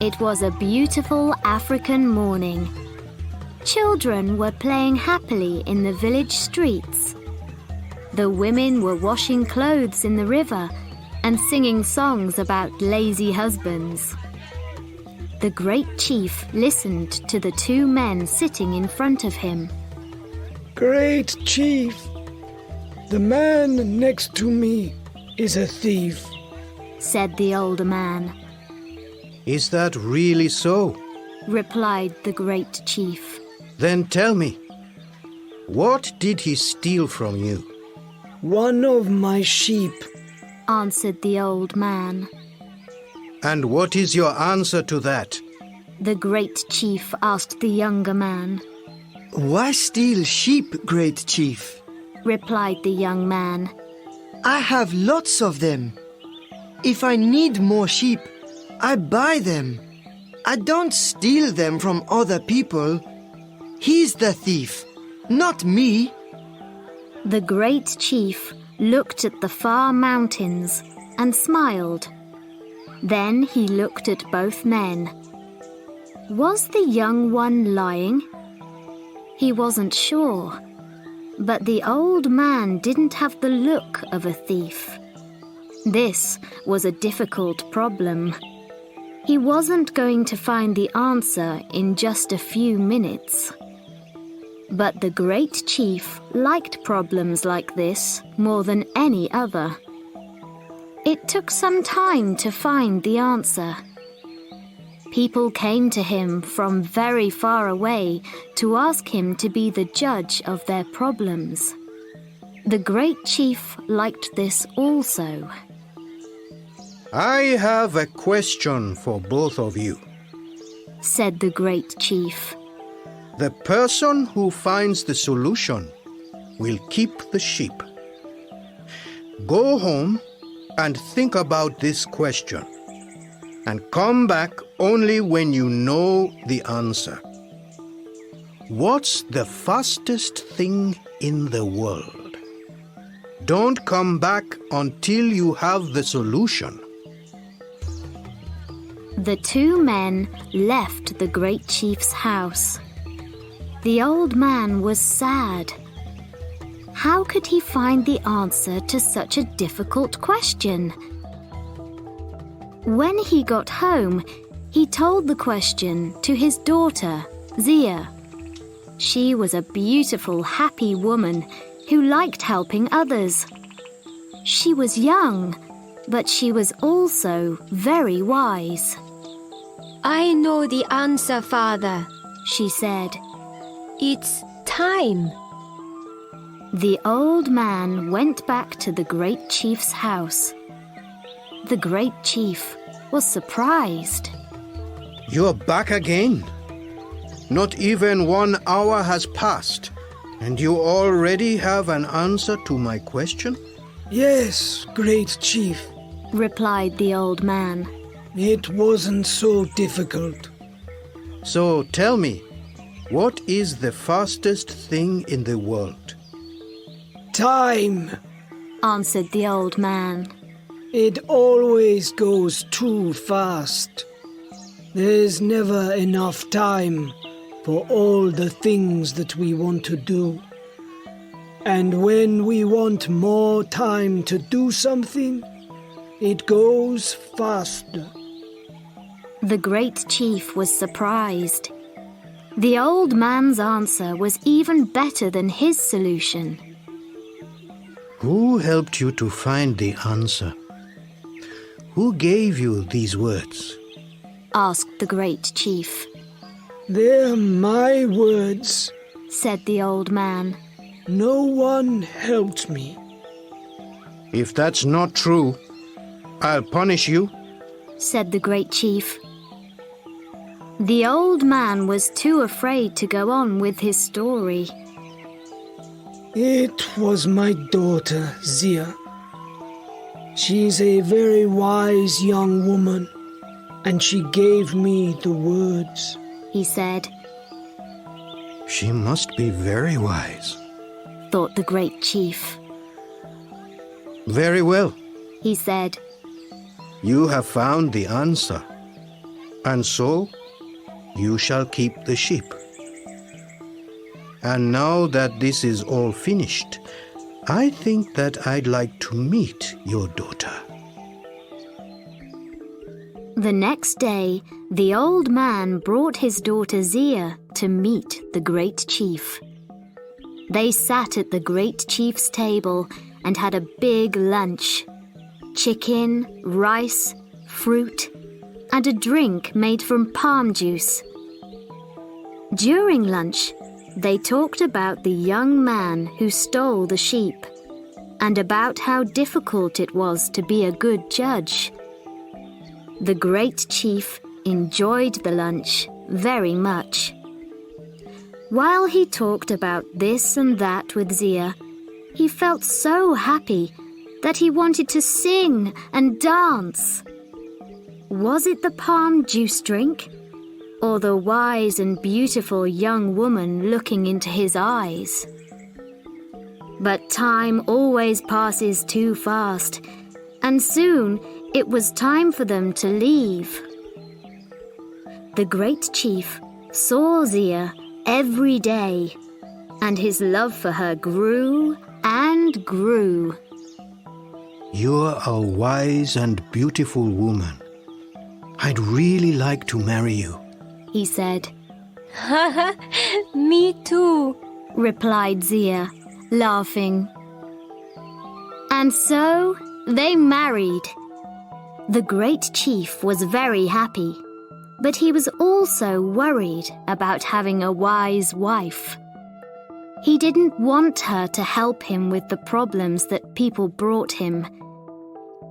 It was a beautiful African morning. Children were playing happily in the village streets. The women were washing clothes in the river and singing songs about lazy husbands. The great chief listened to the two men sitting in front of him. Great chief, the man next to me is a thief, said the older man. Is that really so? Replied the great chief. Then tell me, what did he steal from you? One of my sheep, answered the old man. And what is your answer to that? The great chief asked the younger man. Why steal sheep, great chief? Replied the young man. I have lots of them. If I need more sheep, I buy them. I don't steal them from other people. He's the thief, not me. The great chief looked at the far mountains and smiled. Then he looked at both men. Was the young one lying? He wasn't sure, but the old man didn't have the look of a thief. This was a difficult problem. He wasn't going to find the answer in just a few minutes. But the great chief liked problems like this more than any other. It took some time to find the answer. People came to him from very far away to ask him to be the judge of their problems. The great chief liked this also. I have a question for both of you, said the great chief. The person who finds the solution will keep the sheep. Go home and think about this question, and come back only when you know the answer. What's the fastest thing in the world? Don't come back until you have the solution. The two men left the great chief's house. The old man was sad. How could he find the answer to such a difficult question? When he got home, he told the question to his daughter, Zia. She was a beautiful, happy woman who liked helping others. She was young, but she was also very wise. I know the answer, Father, she said. It's time. The old man went back to the great chief's house. The great chief was surprised. You're back again? Not even 1 hour has passed, and you already have an answer to my question? Yes, great chief. Replied the old man. It wasn't so difficult. So tell me, what is the fastest thing in the world? Time, answered the old man. It always goes too fast. There's never enough time for all the things that we want to do. And when we want more time to do something, it goes faster. The great chief was surprised. The old man's answer was even better than his solution. Who helped you to find the answer? Who gave you these words? Asked the great chief. They're my words, said the old man. No one helped me. If that's not true, I'll punish you, said the great chief. The old man was too afraid to go on with his story. It was my daughter, Zia. She's a very wise young woman, and she gave me the words, he said. She must be very wise, thought the great chief. Very well, he said. You have found the answer. and so you shall keep the sheep. And now that this is all finished, I think that I'd like to meet your daughter." The next day, the old man brought his daughter Zia to meet the great chief. They sat at the great chief's table and had a big lunch. Chicken, rice, fruit, and a drink made from palm juice. During lunch, they talked about the young man who stole the sheep and about how difficult it was to be a good judge. The great chief enjoyed the lunch very much. While he talked about this and that with Zia, he felt so happy that he wanted to sing and dance. Was it the palm juice drink, or the wise and beautiful young woman looking into his eyes? But time always passes too fast, and soon it was time for them to leave. The great chief saw Zia every day, and his love for her grew and grew. "You're a wise and beautiful woman. I'd really like to marry you," he said. Haha, me too. Replied Zia, laughing. And so they married. The great chief was very happy, but he was also worried about having a wise wife. He didn't want her to help him with the problems that people brought him.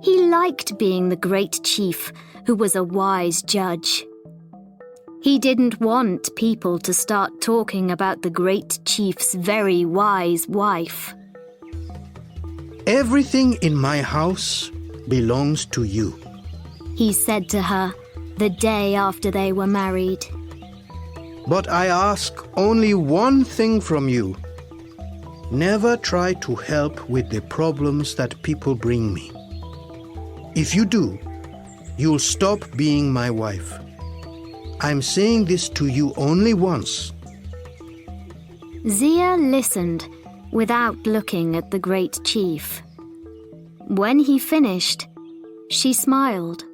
He liked being the great chief who was a wise judge. He didn't want people to start talking about the great chief's very wise wife. "Everything in my house belongs to you." He said to her the day after they were married. "But I ask only one thing from you. Never try to help with the problems that people bring me. If you do, you'll stop being my wife. I'm saying this to you only once." Zia listened without looking at the great chief. When he finished, she smiled.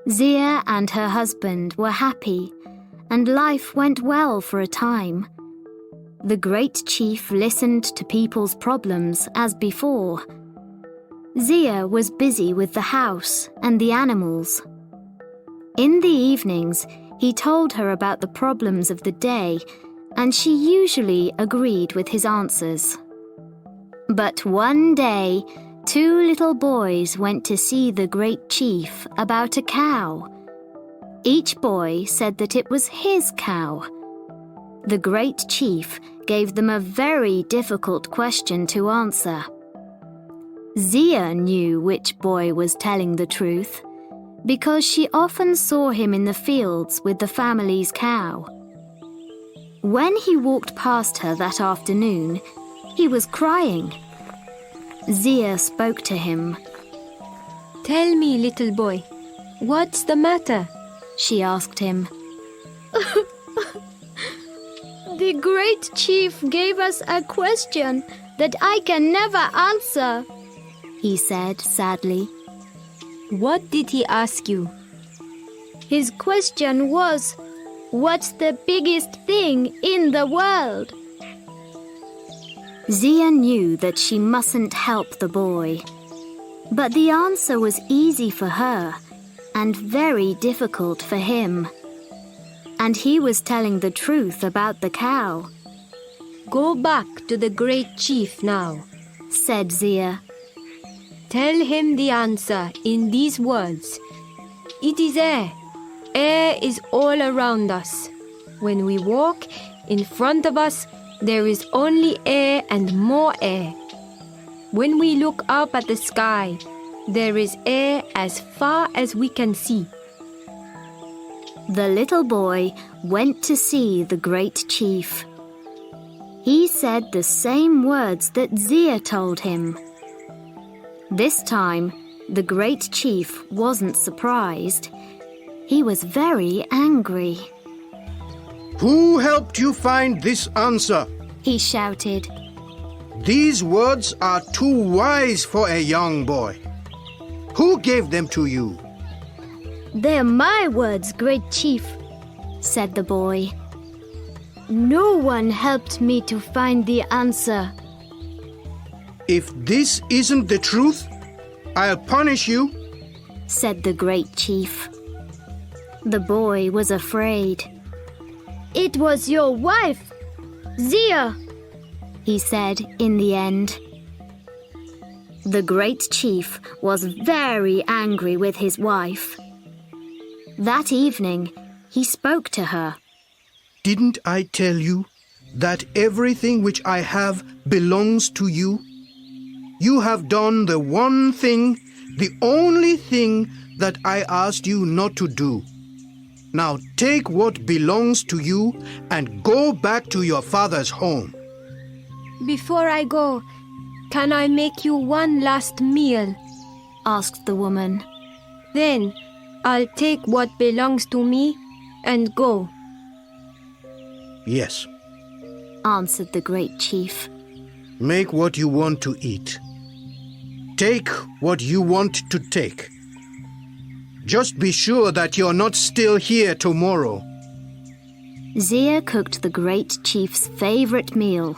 Zia and her husband were happy, and life went well for a time. The great chief listened to people's problems as before. Zia was busy with the house and the animals. In the evenings, he told her about the problems of the day, and she usually agreed with his answers. But one day, 2 little boys went to see the great chief about a cow. Each boy said that it was his cow. The great chief gave them a very difficult question to answer. Zia knew which boy was telling the truth, because she often saw him in the fields with the family's cow. When he walked past her that afternoon, he was crying. Zia spoke to him. Tell me, little boy, what's the matter? She asked him. The great chief gave us a question that I can never answer, he said sadly. What did he ask you? His question was, what's the biggest thing in the world? Zia knew that she mustn't help the boy. But the answer was easy for her and very difficult for him. And he was telling the truth about the cow. Go back to the great chief now, said Zia. Tell him the answer in these words. It is air. Air is all around us. When we walk, in front of us, there is only air and more air. When we look up at the sky, there is air as far as we can see. The little boy went to see the great chief. He said the same words that Zia told him. This time, the great chief wasn't surprised. He was very angry. Who helped you find this answer? He shouted. These words are too wise for a young boy. Who gave them to you? They're my words, Great Chief, Said the boy. no one helped me to find the answer. If this isn't the truth, I'll punish you. Said the great chief. The boy was afraid. It was your wife, Zia. He said in the end. The great chief was very angry with his wife. That evening, he spoke to her. Didn't I tell you that everything which I have belongs to you? You have done the one thing, the only thing that I asked you not to do. Now take what belongs to you and go back to your father's home. Before I go, can I make you one last meal? Asked the woman. Then I'll take what belongs to me and go. Yes, Answered the great chief. make what you want to eat. Take what you want to take. Just be sure that you're not still here tomorrow. Zia cooked the great chief's favorite meal,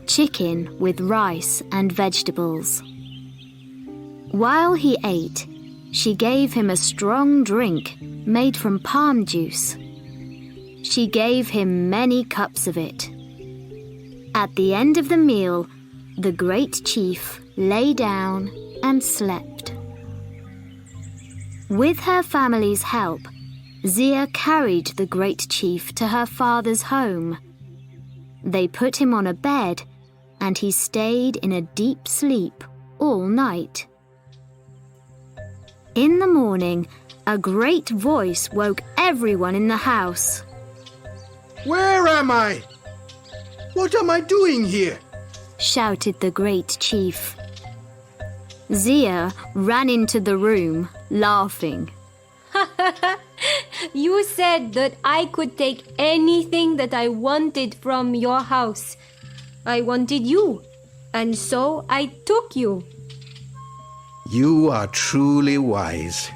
chicken with rice and vegetables. While he ate, she gave him a strong drink made from palm juice. She gave him many cups of it. At the end of the meal, the great chief lay down and slept. With her family's help, Zia carried the great chief to her father's home. They put him on a bed, and he stayed in a deep sleep all night. In the morning, a great voice woke everyone in the house. Where am I? What am I doing here? Shouted the great chief. Zia ran into the room, laughing. You said that I could take anything that I wanted from your house. I wanted you, and so I took you. You are truly wise.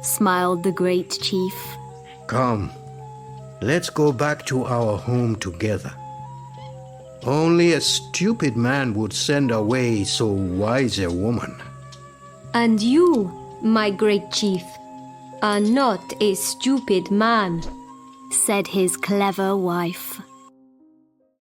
Smiled the great chief. Come, let's go back to our home together. Only a stupid man would send away so wise a woman. And you, my great chief, are not a stupid man. Said his clever wife.